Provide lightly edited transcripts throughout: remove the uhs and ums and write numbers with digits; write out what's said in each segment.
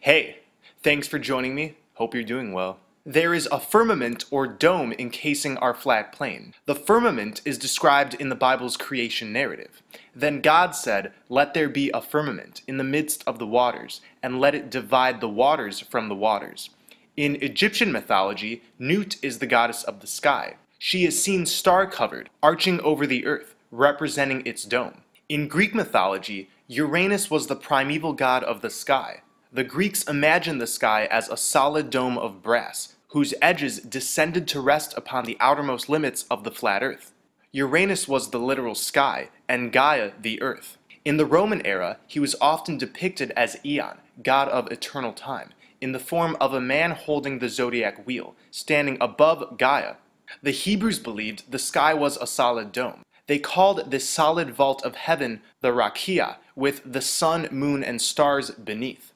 Hey, thanks for joining me. Hope you're doing well. There is a firmament or dome encasing our flat plane. The firmament is described in the Bible's creation narrative. Then God said, "Let there be a firmament in the midst of the waters, and let it divide the waters from the waters." In Egyptian mythology, Nut is the goddess of the sky. She is seen star-covered, arching over the earth, representing its dome. In Greek mythology, Uranus was the primeval god of the sky. The Greeks imagined the sky as a solid dome of brass, whose edges descended to rest upon the outermost limits of the flat earth. Uranus was the literal sky, and Gaia the earth. In the Roman era, he was often depicted as Aeon, god of eternal time, in the form of a man holding the zodiac wheel, standing above Gaia. The Hebrews believed the sky was a solid dome. They called this solid vault of heaven the Rakia, with the sun, moon, and stars beneath.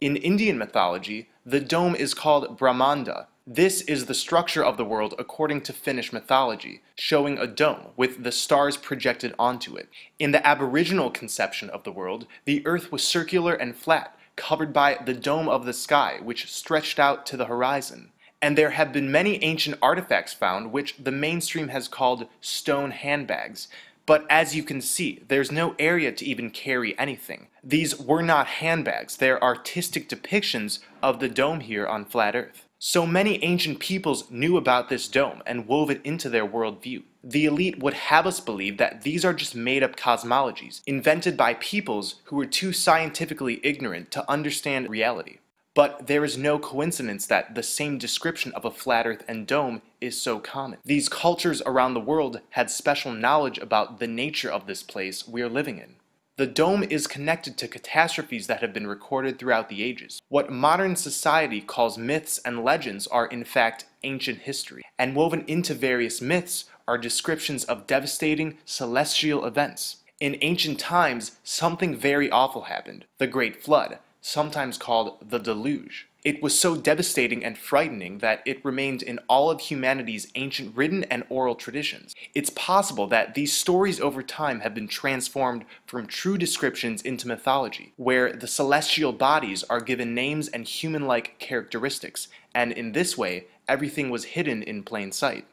In Indian mythology, the dome is called Brahmanda. This is the structure of the world according to Finnish mythology, showing a dome with the stars projected onto it. In the Aboriginal conception of the world, the earth was circular and flat, covered by the dome of the sky, which stretched out to the horizon. And there have been many ancient artifacts found which the mainstream has called stone handbags. But as you can see, there's no area to even carry anything. These were not handbags, they're artistic depictions of the dome here on flat Earth. So many ancient peoples knew about this dome and wove it into their worldview. The elite would have us believe that these are just made-up cosmologies, invented by peoples who were too scientifically ignorant to understand reality. But there is no coincidence that the same description of a flat earth and dome is so common. These cultures around the world had special knowledge about the nature of this place we are living in. The dome is connected to catastrophes that have been recorded throughout the ages. What modern society calls myths and legends are in fact ancient history, and woven into various myths are descriptions of devastating celestial events. In ancient times, something very awful happened, the Great Flood, sometimes called the Deluge. It was so devastating and frightening that it remained in all of humanity's ancient written and oral traditions. It's possible that these stories over time have been transformed from true descriptions into mythology, where the celestial bodies are given names and human-like characteristics, and in this way, everything was hidden in plain sight.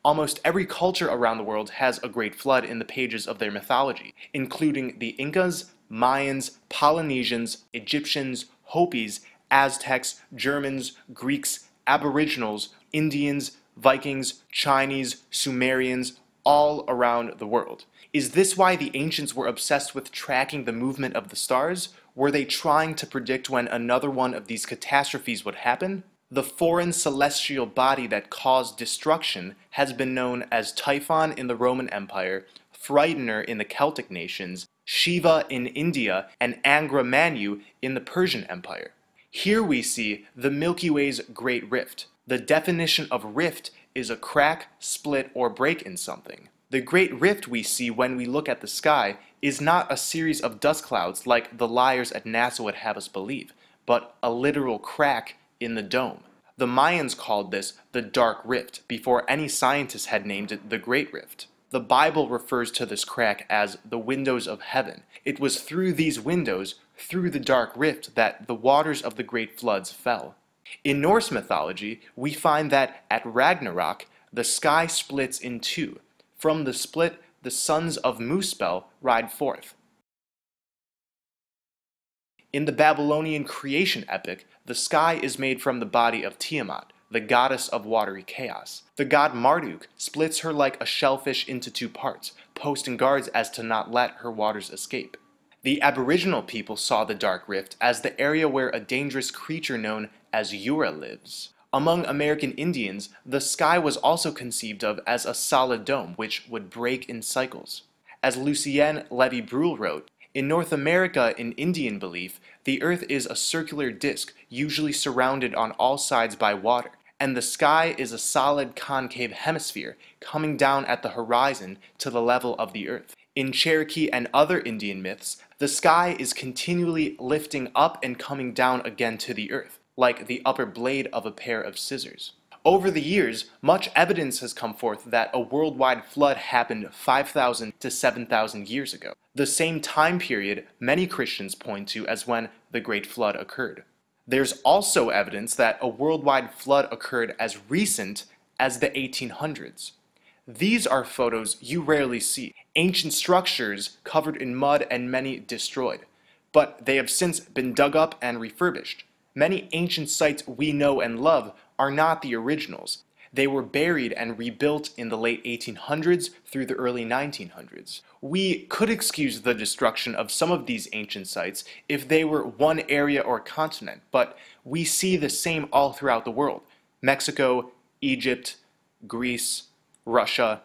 Almost every culture around the world has a great flood in the pages of their mythology, including the Incas, Mayans, Polynesians, Egyptians, Hopis, Aztecs, Germans, Greeks, Aboriginals, Indians, Vikings, Chinese, Sumerians, all around the world. Is this why the ancients were obsessed with tracking the movement of the stars? Were they trying to predict when another one of these catastrophes would happen? The foreign celestial body that caused destruction has been known as Typhon in the Roman Empire, Frightener in the Celtic nations, Shiva in India, and Angra Mainyu in the Persian Empire. Here we see the Milky Way's Great Rift. The definition of rift is a crack, split, or break in something. The Great Rift we see when we look at the sky is not a series of dust clouds like the liars at NASA would have us believe, but a literal crack in the dome. The Mayans called this the Dark Rift before any scientists had named it the Great Rift. The Bible refers to this crack as the windows of heaven. It was through these windows, through the dark rift, that the waters of the great floods fell. In Norse mythology, we find that at Ragnarok, the sky splits in two. From the split, the sons of Muspel ride forth. In the Babylonian creation epic, the sky is made from the body of Tiamat, the goddess of watery chaos. The god Marduk splits her like a shellfish into two parts, posting guards as to not let her waters escape. The Aboriginal people saw the Dark Rift as the area where a dangerous creature known as Yura lives. Among American Indians, the sky was also conceived of as a solid dome which would break in cycles. As Lucien Levy-Bruhl wrote, in North America, in Indian belief, the earth is a circular disk, usually surrounded on all sides by water, and the sky is a solid concave hemisphere coming down at the horizon to the level of the earth. In Cherokee and other Indian myths, the sky is continually lifting up and coming down again to the earth, like the upper blade of a pair of scissors. Over the years, much evidence has come forth that a worldwide flood happened 5,000 to 7,000 years ago, the same time period many Christians point to as when the Great Flood occurred. There's also evidence that a worldwide flood occurred as recent as the 1800s. These are photos you rarely see, ancient structures covered in mud and many destroyed, but they have since been dug up and refurbished. Many ancient sites we know and love are not the originals. They were buried and rebuilt in the late 1800s through the early 1900s. We could excuse the destruction of some of these ancient sites if they were one area or continent, but we see the same all throughout the world. Mexico, Egypt, Greece, Russia.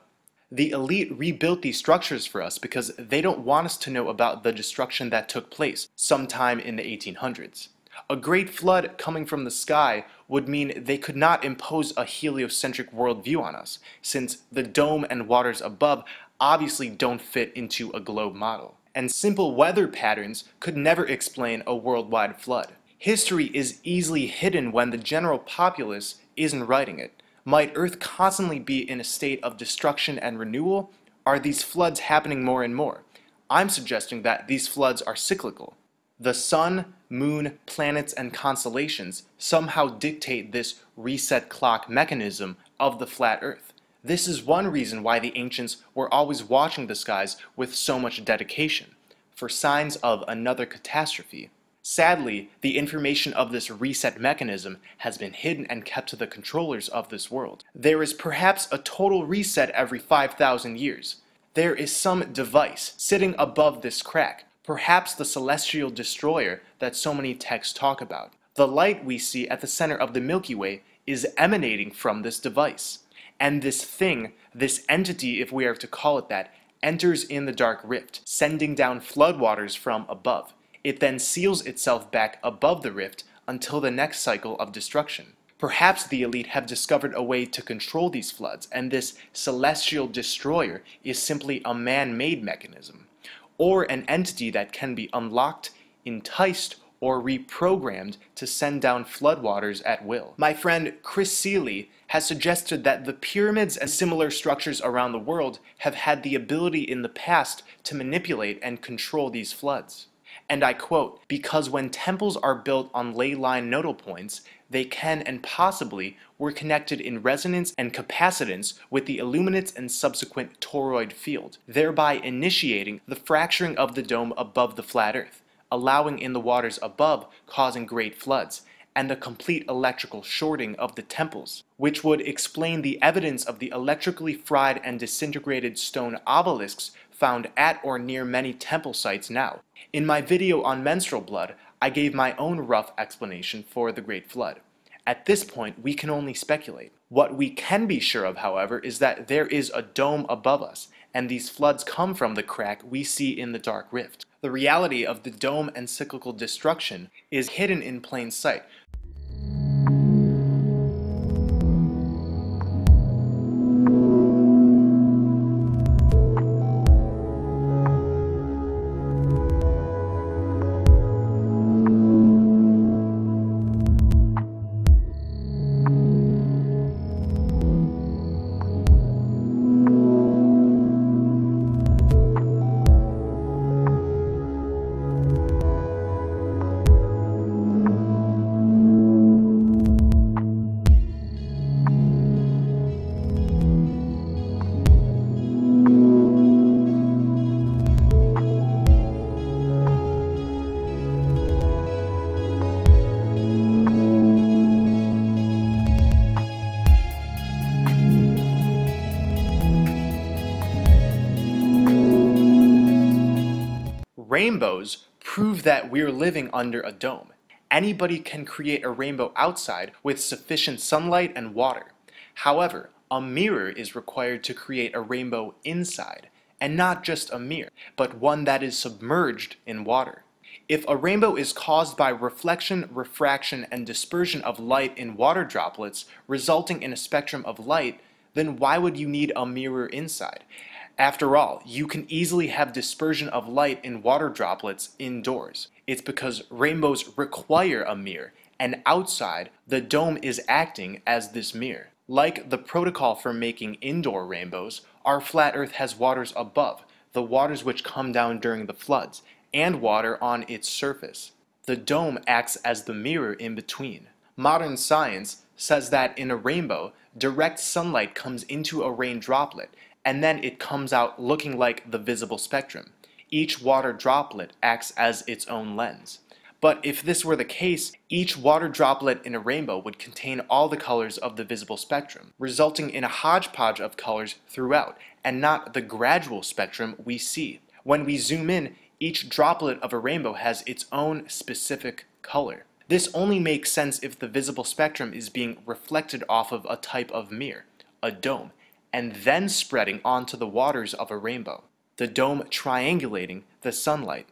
The elite rebuilt these structures for us because they don't want us to know about the destruction that took place sometime in the 1800s. A great flood coming from the sky would mean they could not impose a heliocentric worldview on us, since the dome and waters above obviously don't fit into a globe model. And simple weather patterns could never explain a worldwide flood. History is easily hidden when the general populace isn't writing it. Might Earth constantly be in a state of destruction and renewal? Are these floods happening more and more? I'm suggesting that these floods are cyclical. The sun, moon, planets, and constellations somehow dictate this reset clock mechanism of the flat Earth. This is one reason why the ancients were always watching the skies with so much dedication, for signs of another catastrophe. Sadly, the information of this reset mechanism has been hidden and kept to the controllers of this world. There is perhaps a total reset every 5,000 years. There is some device sitting above this crack, perhaps the celestial destroyer that so many texts talk about. The light we see at the center of the Milky Way is emanating from this device. And this thing, this entity if we are to call it that, enters in the dark rift, sending down floodwaters from above. It then seals itself back above the rift until the next cycle of destruction. Perhaps the elite have discovered a way to control these floods, and this celestial destroyer is simply a man-made mechanism, or an entity that can be unlocked, enticed, or reprogrammed to send down floodwaters at will. My friend Chris Seeley has suggested that the pyramids and similar structures around the world have had the ability in the past to manipulate and control these floods. And I quote, "Because when temples are built on ley line nodal points, they can and possibly were connected in resonance and capacitance with the illuminates and subsequent toroid field, thereby initiating the fracturing of the dome above the flat Earth, allowing in the waters above, causing great floods, and the complete electrical shorting of the temples, which would explain the evidence of the electrically fried and disintegrated stone obelisks found at or near many temple sites now. In my video on menstrual blood, I gave my own rough explanation for the Great Flood. At this point, we can only speculate. What we can be sure of, however, is that there is a dome above us, and these floods come from the crack we see in the dark rift. The reality of the dome and cyclical destruction is hidden in plain sight. Rainbows prove that we're living under a dome. Anybody can create a rainbow outside with sufficient sunlight and water. However, a mirror is required to create a rainbow inside, and not just a mirror, but one that is submerged in water. If a rainbow is caused by reflection, refraction, and dispersion of light in water droplets, resulting in a spectrum of light, then why would you need a mirror inside? After all, you can easily have dispersion of light in water droplets indoors. It's because rainbows require a mirror, and outside, the dome is acting as this mirror. Like the protocol for making indoor rainbows, our flat Earth has waters above, the waters which come down during the floods, and water on its surface. The dome acts as the mirror in between. Modern science says that in a rainbow, direct sunlight comes into a rain droplet, and then it comes out looking like the visible spectrum. Each water droplet acts as its own lens. But if this were the case, each water droplet in a rainbow would contain all the colors of the visible spectrum, resulting in a hodgepodge of colors throughout, and not the gradual spectrum we see. When we zoom in, each droplet of a rainbow has its own specific color. This only makes sense if the visible spectrum is being reflected off of a type of mirror, a dome, and then spreading onto the waters of a rainbow, the dome triangulating the sunlight.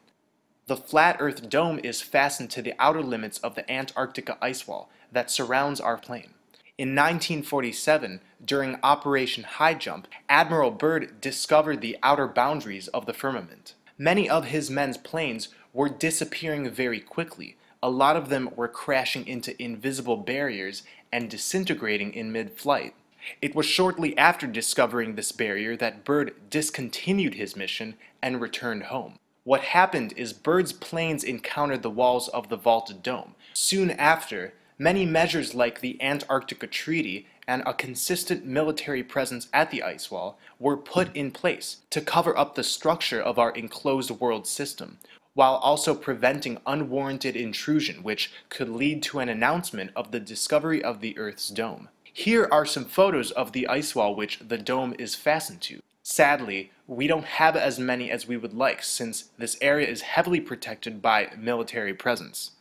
The flat Earth dome is fastened to the outer limits of the Antarctica ice wall that surrounds our plane. In 1947, during Operation High Jump, Admiral Byrd discovered the outer boundaries of the firmament. Many of his men's planes were disappearing very quickly. A lot of them were crashing into invisible barriers and disintegrating in mid-flight. It was shortly after discovering this barrier that Byrd discontinued his mission and returned home. What happened is Byrd's planes encountered the walls of the vaulted dome. Soon after, many measures like the Antarctica Treaty and a consistent military presence at the ice wall were put in place to cover up the structure of our enclosed world system, while also preventing unwarranted intrusion which could lead to an announcement of the discovery of the Earth's dome. Here are some photos of the ice wall which the dome is fastened to. Sadly, we don't have as many as we would like since this area is heavily protected by military presence.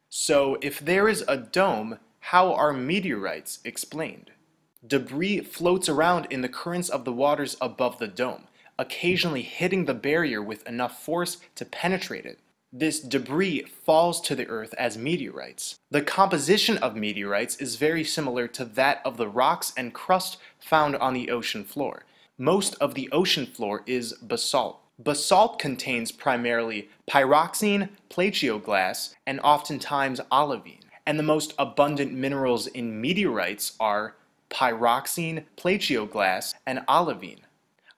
So if there is a dome, how are meteorites explained? Debris floats around in the currents of the waters above the dome, occasionally hitting the barrier with enough force to penetrate it. This debris falls to the Earth as meteorites. The composition of meteorites is very similar to that of the rocks and crust found on the ocean floor. Most of the ocean floor is basalt. Basalt contains primarily pyroxene, plagioclase, and oftentimes olivine. And the most abundant minerals in meteorites are pyroxene, plagioclase, and olivine.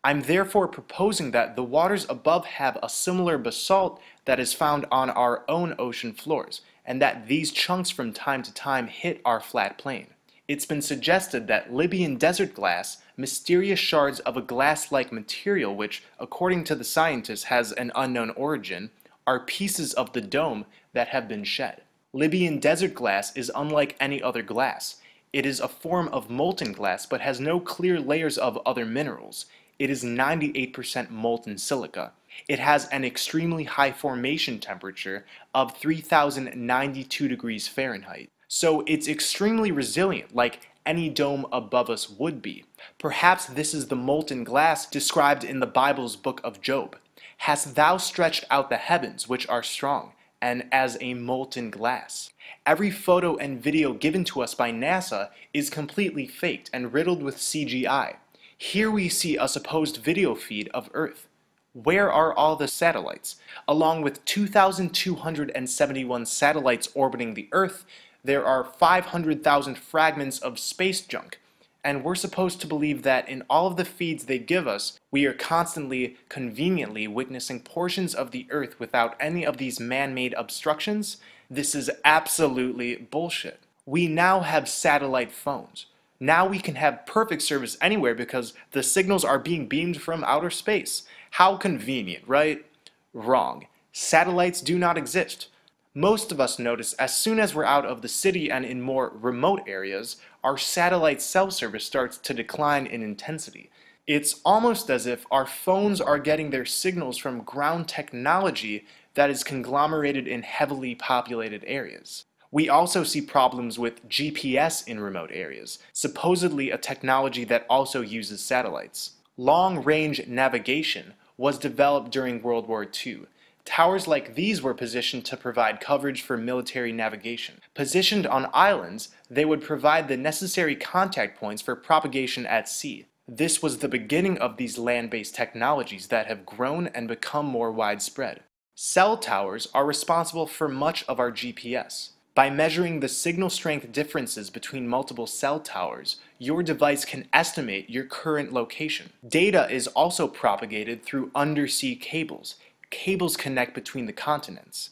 I'm therefore proposing that the waters above have a similar basalt that is found on our own ocean floors, and that these chunks from time to time hit our flat plane. It's been suggested that Libyan desert glass, mysterious shards of a glass-like material which, according to the scientists, has an unknown origin, are pieces of the dome that have been shed. Libyan desert glass is unlike any other glass. It is a form of molten glass but has no clear layers of other minerals. It is 98% molten silica. It has an extremely high formation temperature of 3092 degrees Fahrenheit. So it's extremely resilient, like any dome above us would be. Perhaps this is the molten glass described in the Bible's book of Job. Hast thou stretched out the heavens, which are strong, and as a molten glass? Every photo and video given to us by NASA is completely faked and riddled with CGI. Here we see a supposed video feed of Earth. Where are all the satellites? Along with 2,271 satellites orbiting the Earth, there are 500,000 fragments of space junk, and we're supposed to believe that in all of the feeds they give us, we are constantly, conveniently witnessing portions of the Earth without any of these man-made obstructions? This is absolutely bullshit. We now have satellite phones. Now we can have perfect service anywhere because the signals are being beamed from outer space. How convenient, right? Wrong. Satellites do not exist. Most of us notice as soon as we're out of the city and in more remote areas, our satellite cell service starts to decline in intensity. It's almost as if our phones are getting their signals from ground technology that is conglomerated in heavily populated areas. We also see problems with GPS in remote areas, supposedly a technology that also uses satellites. Long-range navigation was developed during World War II. Towers like these were positioned to provide coverage for military navigation. Positioned on islands, they would provide the necessary contact points for propagation at sea. This was the beginning of these land-based technologies that have grown and become more widespread. Cell towers are responsible for much of our GPS. By measuring the signal strength differences between multiple cell towers, your device can estimate your current location. Data is also propagated through undersea cables. Cables connect between the continents.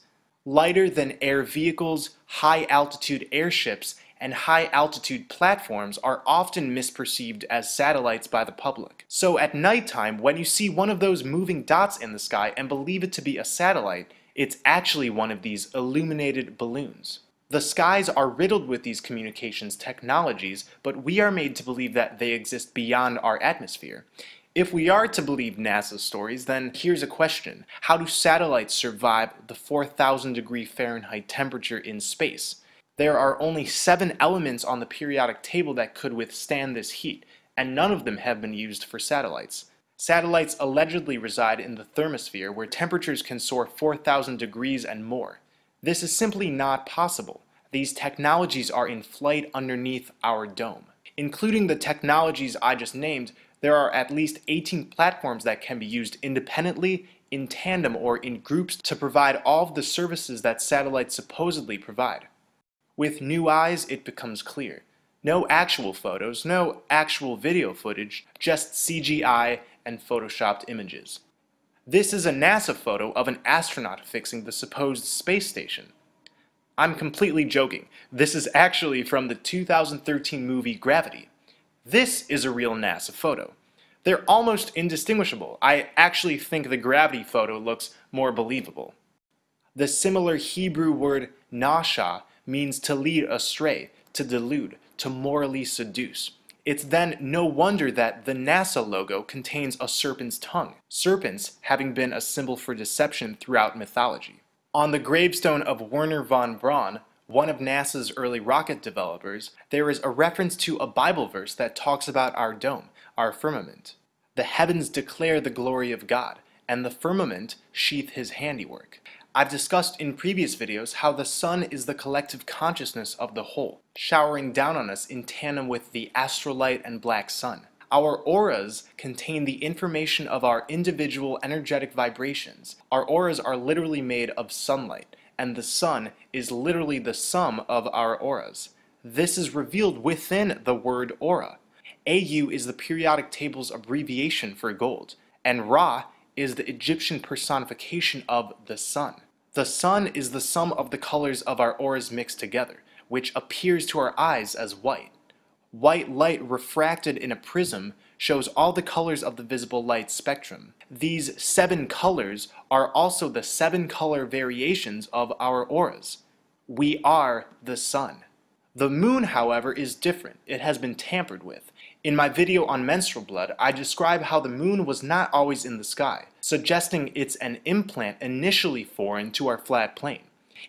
Lighter than air vehicles, high-altitude airships, and high-altitude platforms are often misperceived as satellites by the public. So at nighttime, when you see one of those moving dots in the sky and believe it to be a satellite, it's actually one of these illuminated balloons. The skies are riddled with these communications technologies, but we are made to believe that they exist beyond our atmosphere. If we are to believe NASA's stories, then here's a question. How do satellites survive the 4,000-degree Fahrenheit temperature in space? There are only 7 elements on the periodic table that could withstand this heat, and none of them have been used for satellites. Satellites allegedly reside in the thermosphere, where temperatures can soar 4,000 degrees and more. This is simply not possible. These technologies are in flight underneath our dome. Including the technologies I just named, there are at least 18 platforms that can be used independently, in tandem, or in groups to provide all of the services that satellites supposedly provide. With new eyes, it becomes clear. No actual photos, no actual video footage, just CGI and photoshopped images. This is a NASA photo of an astronaut fixing the supposed space station. I'm completely joking. This is actually from the 2013 movie Gravity. This is a real NASA photo. They're almost indistinguishable. I actually think the Gravity photo looks more believable. The similar Hebrew word nasha means to lead astray, to delude, to morally seduce. It's then no wonder that the NASA logo contains a serpent's tongue, serpents having been a symbol for deception throughout mythology. On the gravestone of Wernher von Braun, one of NASA's early rocket developers, there is a reference to a Bible verse that talks about our dome, our firmament. The heavens declare the glory of God, and the firmament sheath his handiwork. I've discussed in previous videos how the sun is the collective consciousness of the whole, showering down on us in tandem with the astral light and black sun. Our auras contain the information of our individual energetic vibrations. Our auras are literally made of sunlight, and the sun is literally the sum of our auras. This is revealed within the word aura. AU is the periodic table's abbreviation for gold, and Ra is the Egyptian personification of the sun. The sun is the sum of the colors of our auras mixed together, which appears to our eyes as white. White light refracted in a prism shows all the colors of the visible light spectrum. These 7 colors are also the 7 color variations of our auras. We are the sun. The moon, however, is different. It has been tampered with. In my video on menstrual blood, I describe how the moon was not always in the sky, suggesting it's an implant initially foreign to our flat plane.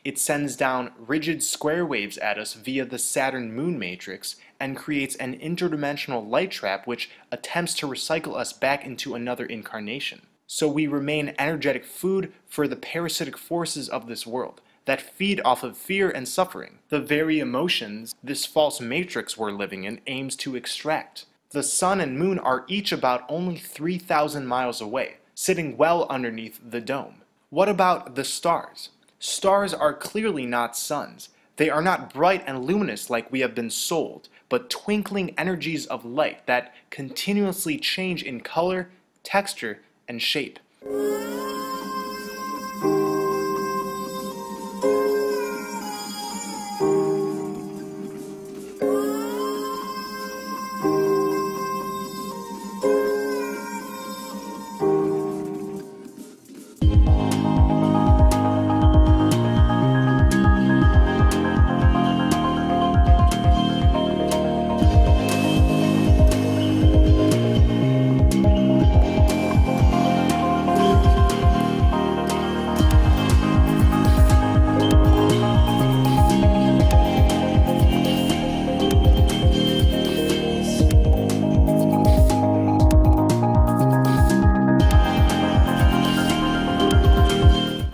It sends down rigid square waves at us via the Saturn-Moon matrix and creates an interdimensional light trap which attempts to recycle us back into another incarnation. So we remain energetic food for the parasitic forces of this world that feed off of fear and suffering, the very emotions this false matrix we're living in aims to extract. The sun and moon are each about only 3,000 miles away, sitting well underneath the dome. What about the stars? Stars are clearly not suns. They are not bright and luminous like we have been sold, but twinkling energies of light that continuously change in color, texture, and shape.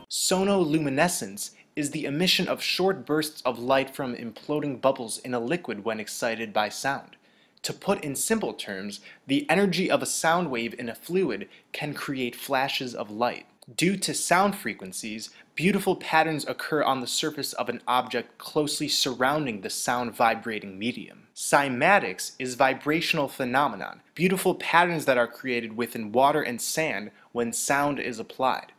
Sonoluminescence is the emission of short bursts of light from imploding bubbles in a liquid when excited by sound. To put in simple terms, the energy of a sound wave in a fluid can create flashes of light. Due to sound frequencies, beautiful patterns occur on the surface of an object closely surrounding the sound vibrating medium. Cymatics is vibrational phenomenon, beautiful patterns that are created within water and sand when sound is applied.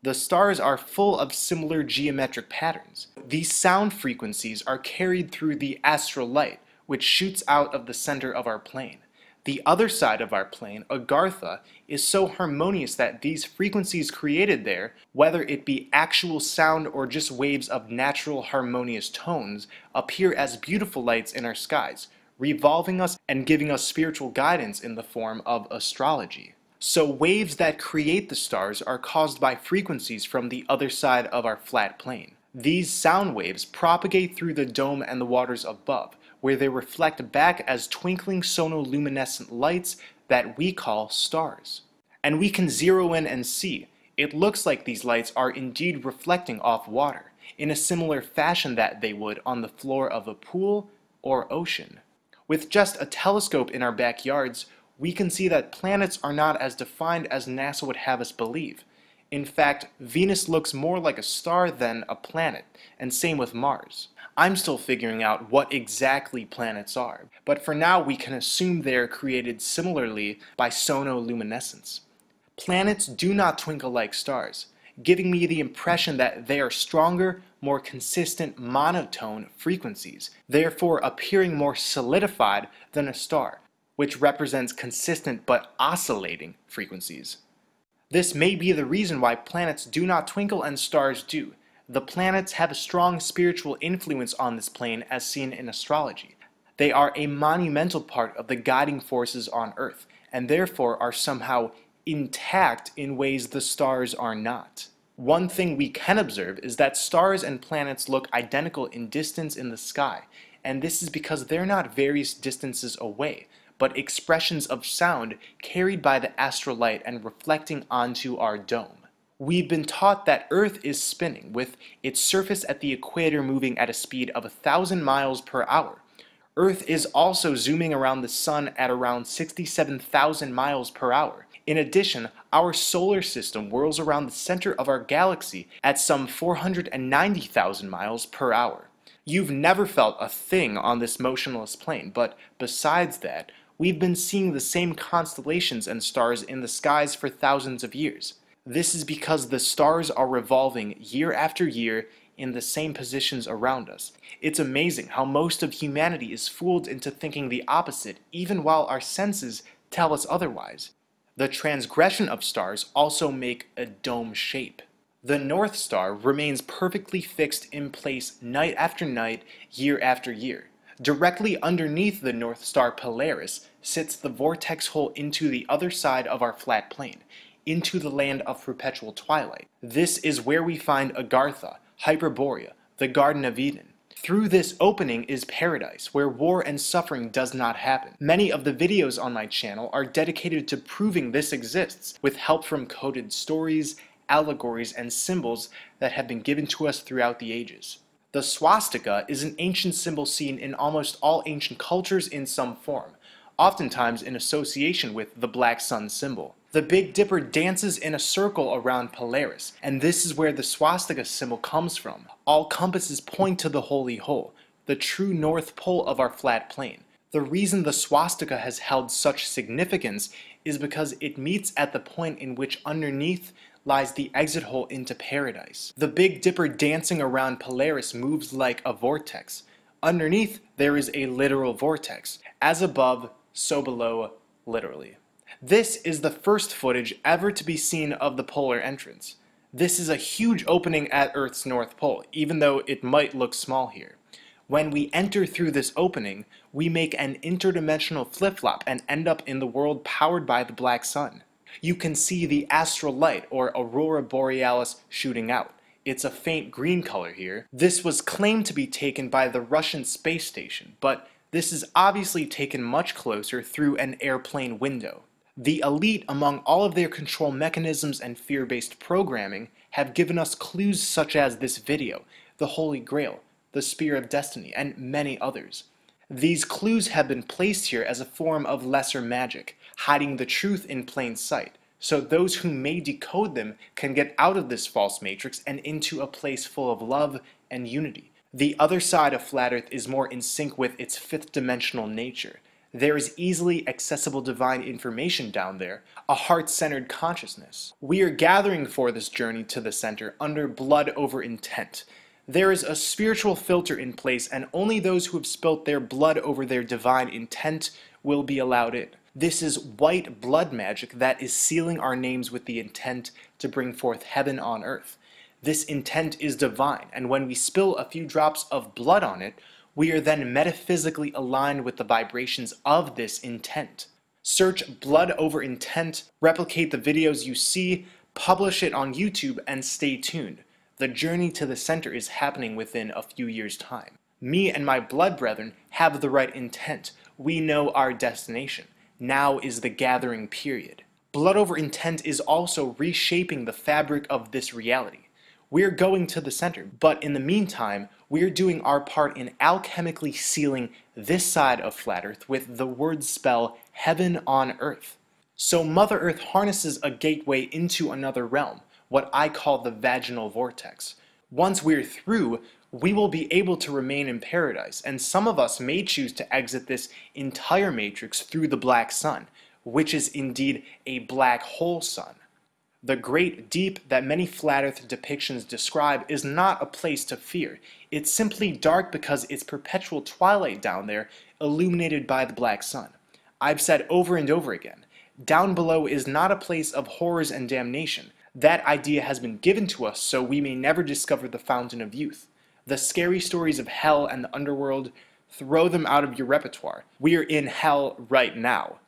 The stars are full of similar geometric patterns. These sound frequencies are carried through the astral light, which shoots out of the center of our plane. The other side of our plane, Agartha, is so harmonious that these frequencies created there, whether it be actual sound or just waves of natural harmonious tones, appear as beautiful lights in our skies, revolving us and giving us spiritual guidance in the form of astrology. So waves that create the stars are caused by frequencies from the other side of our flat plane. These sound waves propagate through the dome and the waters above, where they reflect back as twinkling sonoluminescent lights that we call stars. And we can zero in and see, it looks like these lights are indeed reflecting off water, in a similar fashion that they would on the floor of a pool or ocean. With just a telescope in our backyards, we can see that planets are not as defined as NASA would have us believe. In fact, Venus looks more like a star than a planet, and same with Mars. I'm still figuring out what exactly planets are, but for now we can assume they are created similarly by sonoluminescence. Planets do not twinkle like stars, giving me the impression that they are stronger, more consistent monotone frequencies, therefore appearing more solidified than a star, which represents consistent but oscillating frequencies. This may be the reason why planets do not twinkle and stars do. The planets have a strong spiritual influence on this plane as seen in astrology. They are a monumental part of the guiding forces on Earth, and therefore are somehow intact in ways the stars are not. One thing we can observe is that stars and planets look identical in distance in the sky, and this is because they're not various distances away, but expressions of sound carried by the astral light and reflecting onto our dome. We've been taught that Earth is spinning, with its surface at the equator moving at a speed of 1,000 miles per hour. Earth is also zooming around the Sun at around 67,000 miles per hour. In addition, our solar system whirls around the center of our galaxy at some 490,000 miles per hour. You've never felt a thing on this motionless plane, but besides that, we've been seeing the same constellations and stars in the skies for thousands of years. This is because the stars are revolving year after year in the same positions around us. It's amazing how most of humanity is fooled into thinking the opposite, even while our senses tell us otherwise. The transgression of stars also make a dome shape. The North Star remains perfectly fixed in place night after night, year after year. Directly underneath the North Star Polaris sits the vortex hole into the other side of our flat plane, into the land of perpetual twilight. This is where we find Agartha, Hyperborea, the Garden of Eden. Through this opening is paradise, where war and suffering does not happen. Many of the videos on my channel are dedicated to proving this exists, with help from coded stories, allegories, and symbols that have been given to us throughout the ages. The swastika is an ancient symbol seen in almost all ancient cultures in some form, oftentimes in association with the black sun symbol. The Big Dipper dances in a circle around Polaris, and this is where the swastika symbol comes from. All compasses point to the holy hole, the true North Pole of our flat plane. The reason the swastika has held such significance is because it meets at the point in which underneath lies the exit hole into paradise. The Big Dipper dancing around Polaris moves like a vortex. Underneath, there is a literal vortex. As above, so below, literally. This is the first footage ever to be seen of the polar entrance. This is a huge opening at Earth's North Pole, even though it might look small here. When we enter through this opening, we make an interdimensional flip-flop and end up in the world powered by the black sun. You can see the astral light, or aurora borealis, shooting out. It's a faint green color here. This was claimed to be taken by the Russian space station, but this is obviously taken much closer through an airplane window. The elite, among all of their control mechanisms and fear-based programming, have given us clues such as this video, the Holy Grail, the Spear of Destiny, and many others. These clues have been placed here as a form of lesser magic, hiding the truth in plain sight, so those who may decode them can get out of this false matrix and into a place full of love and unity. The other side of Flat Earth is more in sync with its fifth-dimensional nature. There is easily accessible divine information down there, a heart-centered consciousness. We are gathering for this journey to the center under blood over intent. There is a spiritual filter in place, and only those who have spilt their blood over their divine intent will be allowed in. This is white blood magic that is sealing our names with the intent to bring forth heaven on earth. This intent is divine, and when we spill a few drops of blood on it, we are then metaphysically aligned with the vibrations of this intent. Search blood over intent, replicate the videos you see, publish it on YouTube, and stay tuned. The journey to the center is happening within a few years' time. Me and my blood brethren have the right intent. We know our destination. Now is the gathering period. Blood over intent is also reshaping the fabric of this reality. We're going to the center, but in the meantime, we're doing our part in alchemically sealing this side of flat Earth with the word spell heaven on earth. So Mother Earth harnesses a gateway into another realm, what I call the vaginal vortex. Once we're through, we will be able to remain in paradise, and some of us may choose to exit this entire matrix through the black sun, which is indeed a black hole sun. The great deep that many flat earth depictions describe is not a place to fear. It's simply dark because it's perpetual twilight down there, illuminated by the black sun. I've said over and over again, down below is not a place of horrors and damnation. That idea has been given to us so we may never discover the fountain of youth. The scary stories of hell and the underworld, throw them out of your repertoire. We are in hell right now.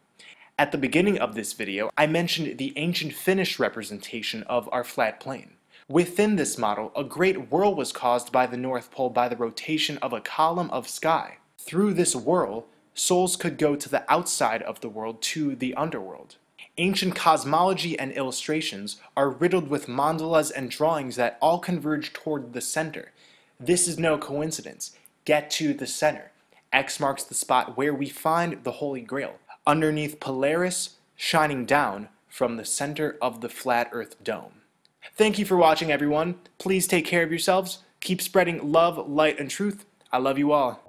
At the beginning of this video, I mentioned the ancient Finnish representation of our flat plane. Within this model, a great whirl was caused by the North Pole by the rotation of a column of sky. Through this whirl, souls could go to the outside of the world, to the underworld. Ancient cosmology and illustrations are riddled with mandalas and drawings that all converge toward the center. This is no coincidence. Get to the center. X marks the spot where we find the Holy Grail, underneath Polaris, shining down from the center of the flat Earth dome. Thank you for watching, everyone. Please take care of yourselves. Keep spreading love, light, and truth. I love you all.